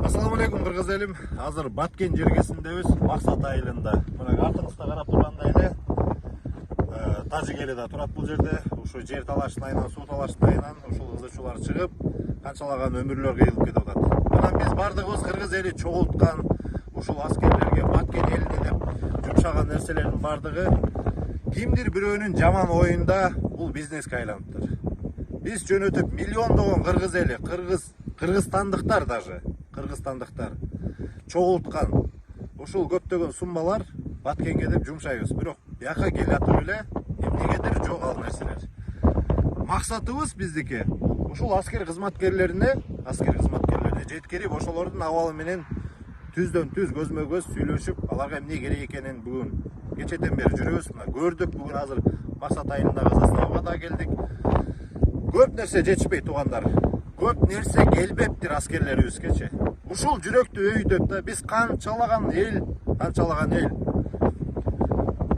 Assalamu alaikum кыргыз элим. Азыр Баткен жергесиндебиз, Максат айылында. Мына артыбызда карап тургандай эле тажик эли да турат бул жерде. Ушу жер талашынан, суу талашынан ушул кызычуулар чыгып, канчалаган өмүрлөр кыйылып кетип атат. Анан биз бардыгыбыз кыргыз эли чогулткан ушул аскерлерге Баткен элине деп жумшаган нерселердин бардыгы кимдир бирөөнүн жаман оюнда бул бизнеске айланыптыр. Биз жөнөтүп миллиондогон кыргыз эли, кыргызстандыктар даже кыргызстандыктар чогулткан ушул көптөгөн суммалар Баткенге деп жумшайбыз. Бирок бияка келатып эле эмнегедир жок ал нерселер. Максатыбыз биздики ушул аскер кызматкерлерине жеткирип ошолордун абалы менен түздөн түз көзмө көз сүйлөшүп, аларга эмне керек экенин бүгүн кечеден бери жүрөбүз. Көрдүк, бүгүн азыр Максат айылындагы заставага да келдик. Көп нерсе жетишпей туугандар. Көп нерсе келбептир аскерлерибизгечи. Ушул жүрөктү өйдөп да биз канчалаган эл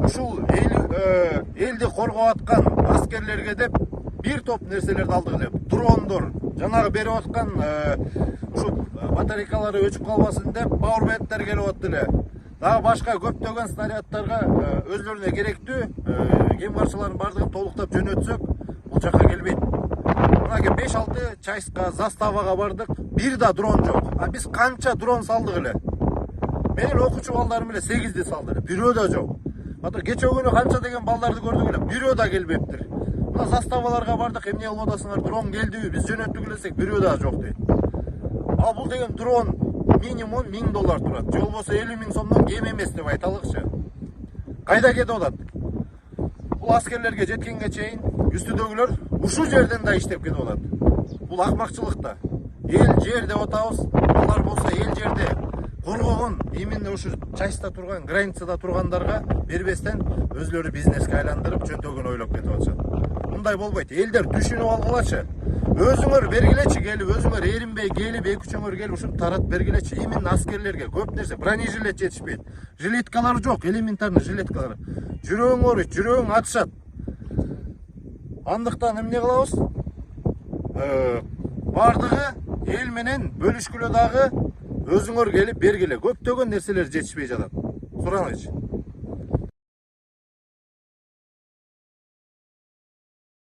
ушул элди коргоп аткан аскерлерге деп бир топ нерселерди алдык эле. Дрондор, жанагы берип аткан ушул батарейкалары өчүп калбасын деп пауэрбэнктер келип атты эле. Дагы башка көптөгөн снарядтарга өзлөрүнө керектүү кем каршылардын бардыгын толуктап жөнөтсөк, бул жака келбейт. Мына 5-6 чайска, заставага бардык, бир да дрон жок. А биз канча дрон салдык эле. Менин окуучу балдарым эле 8ди салды эле, бирөө да жок. Ата кече күнү канча деген балдарды көрдүк эле, бирөө да келбептир. Мына заставаларга бардык, эмне кылып атасыңар, дрон келдиби, биз жөнөттүк элесек, бирөө да жок дейт. А бул деген дрон минимум $1000 турат, же болбосо 50 000 сомдон кем эмес деп айталыкчы. Кайда кетип атат? Бул аскерлерге жеткенге чейин үстүдөгүлөр ушул жерден да иштеп кетип атат. Бул акмакчылык да. Эл жер деп атабыз, алар болсо эл жерде коргогон, именно ушу частьта турган, границада тургандарга бербестен өзлөрү бизнеске айландырып, чөнтөгүн ойлоп кетип атышат. Мындай болбойт. Элдер түшүнүп алгылачы. Өзүңөр бергилечи келип, өзүңөр эринбей келип, 2-3 келип ушуну таратып бергилечи. Именно аскерлерге көп нерсе, бронежилет жетишпейт. Жилеткалары жок, элементарный жилеткалары. Жүрөгүң атышат. Андыктан эмне кылабыз? Бардыгы эл менен бөлүшкүлө дагы өзүңөр келип бергиле. Көптөгөн нерселер жетишпей жатат. Сураңызчы.